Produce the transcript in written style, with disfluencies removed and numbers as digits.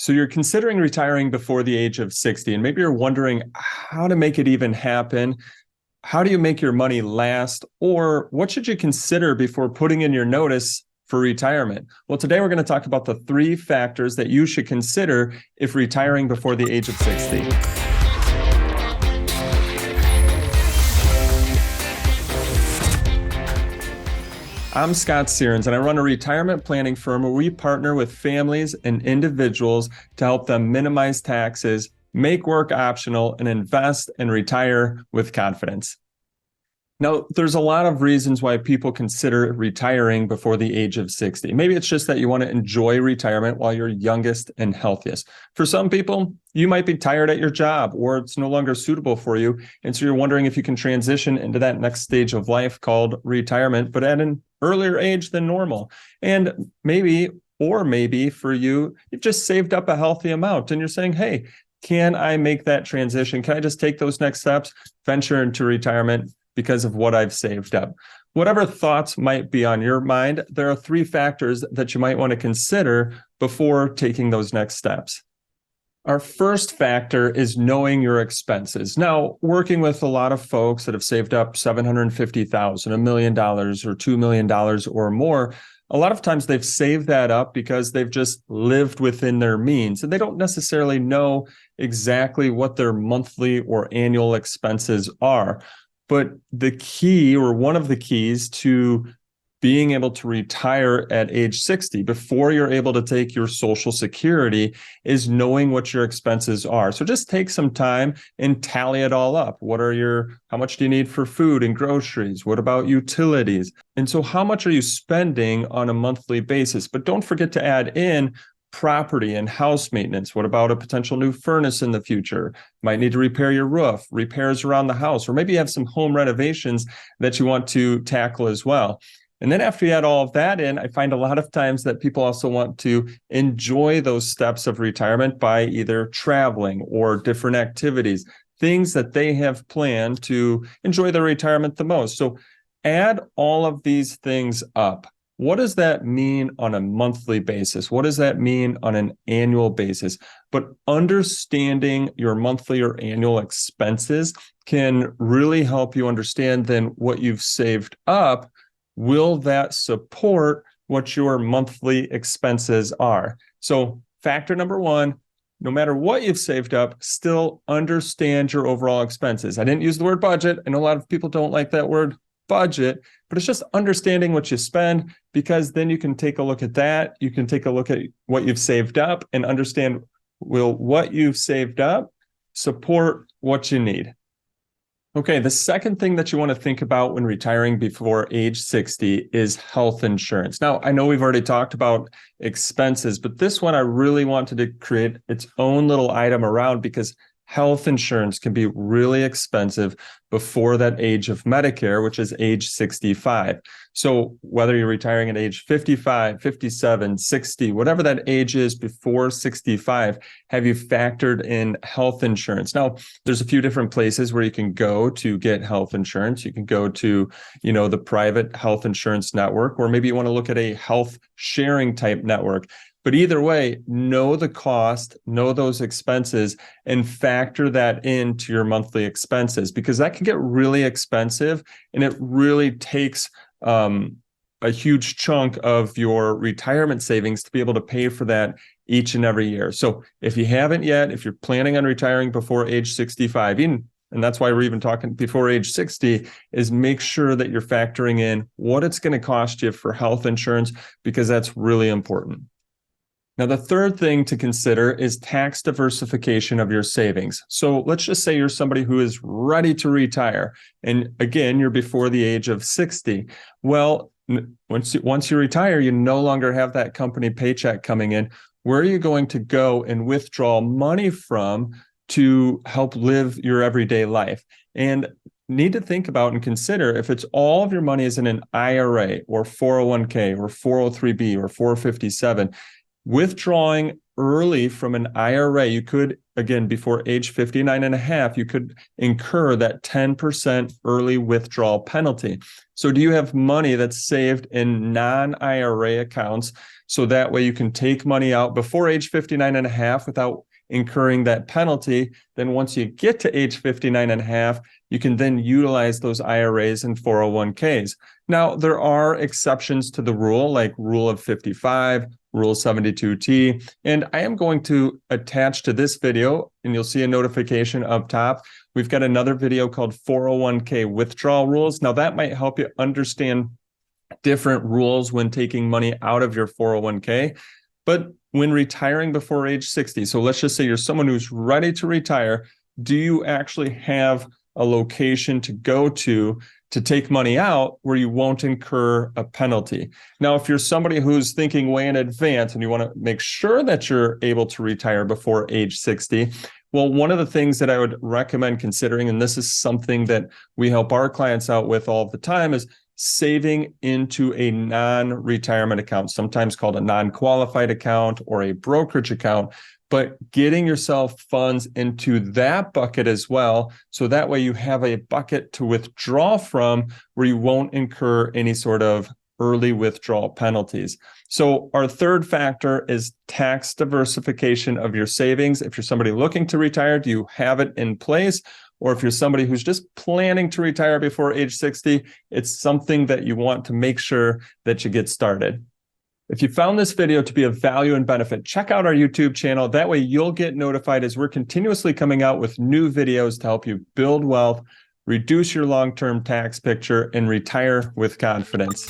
So you're considering retiring before the age of 60, and maybe you're wondering how to make it even happen. How do you make your money last? Or what should you consider before putting in your notice for retirement? Well, today we're going to talk about the 3 factors that you should consider if retiring before the age of 60. I'm Scott Searns, and I run a retirement planning firm where we partner with families and individuals to help them minimize taxes, make work optional, and invest and retire with confidence. Now, there's a lot of reasons why people consider retiring before the age of 60. Maybe it's just that you want to enjoy retirement while you're youngest and healthiest. For some people, you might be tired at your job or it's no longer suitable for you. And so you're wondering if you can transition into that next stage of life called retirement, but at an earlier age than normal. And maybe for you, you've just saved up a healthy amount and you're saying, hey, can I make that transition? Can I just take those next steps, venture into retirement because of what I've saved up? Whatever thoughts might be on your mind, there are 3 factors that you might want to consider before taking those next steps. Our first factor is knowing your expenses. Now, working with a lot of folks that have saved up $750,000, $1 million, or $2 million or more, a lot of times they've saved that up because they've just lived within their means and they don't necessarily know exactly what their monthly or annual expenses are. But the key, or one of the keys to being able to retire at age 60 before you're able to take your Social Security, is knowing what your expenses are. So just take some time and tally it all up. How much do you need for food and groceries? What about utilities? And so how much are you spending on a monthly basis? But don't forget to add in property and house maintenance. What about a potential new furnace in the future? Might need to repair your roof, repairs around the house, or maybe you have some home renovations that you want to tackle as well. And then after you add all of that in, I find a lot of times that people also want to enjoy those steps of retirement by either traveling or different activities, things that they have planned to enjoy their retirement the most. So add all of these things up. What does that mean on a monthly basis? What does that mean on an annual basis? But understanding your monthly or annual expenses can really help you understand then what you've saved up. Will that support what your monthly expenses are? So factor number 1, no matter what you've saved up, still understand your overall expenses. I didn't use the word budget. I know a lot of people don't like that word budget, but it's just understanding what you spend, because then you can take a look at that. You can take a look at what you've saved up and understand, will what you've saved up support what you need? Okay, the second thing that you want to think about when retiring before age 60 is health insurance. Now, I know we've already talked about expenses, but this one I really wanted to create its own little item around because health insurance can be really expensive before that age of Medicare, which is age 65. So whether you're retiring at age 55, 57, 60, whatever that age is before 65, have you factored in health insurance? Now, there's a few different places where you can go to get health insurance. You can go to, the private health insurance network, or maybe you want to look at a health sharing type network. But either way, know the cost, know those expenses, and factor that into your monthly expenses, because that can get really expensive and it really takes a huge chunk of your retirement savings to be able to pay for that each and every year. So if you haven't yet, if you're planning on retiring before age 65, and that's why we're even talking before age 60, is make sure that you're factoring in what it's going to cost you for health insurance, because that's really important. Now, the third thing to consider is tax diversification of your savings. So let's just say you're somebody who is ready to retire. And again, you're before the age of 60. Well, once you retire, you no longer have that company paycheck coming in. Where are you going to go and withdraw money from to help live your everyday life? And need to think about and consider, if it's all of your money is in an IRA or 401k or 403b or 457, withdrawing early from an IRA, you could, again, before age 59 and a half, you could incur that 10% early withdrawal penalty. So do you have money that's saved in non-IRA accounts? So that way you can take money out before age 59 and a half without incurring that penalty. Then once you get to age 59 and a half, you can then utilize those IRAs and 401ks. Now, there are exceptions to the rule, like Rule of 55, Rule 72T, and I am going to attach to this video, and you'll see a notification up top. We've got another video called 401k withdrawal rules. Now, that might help you understand different rules when taking money out of your 401k. But when retiring before age 60, so let's just say you're someone who's ready to retire, do you actually have a location to go to take money out where you won't incur a penalty? Now, if you're somebody who's thinking way in advance and you want to make sure that you're able to retire before age 60, well, one of the things that I would recommend considering, and this is something that we help our clients out with all the time, is saving into a non-retirement account, sometimes called a non-qualified account or a brokerage account, but getting yourself funds into that bucket as well. So that way you have a bucket to withdraw from where you won't incur any sort of early withdrawal penalties. So our third factor is tax diversification of your savings. If you're somebody looking to retire, do you have it in place? Or if you're somebody who's just planning to retire before age 60, it's something that you want to make sure that you get started. If you found this video to be of value and benefit, check out our YouTube channel. That way you'll get notified as we're continuously coming out with new videos to help you build wealth, reduce your long-term tax picture, and retire with confidence.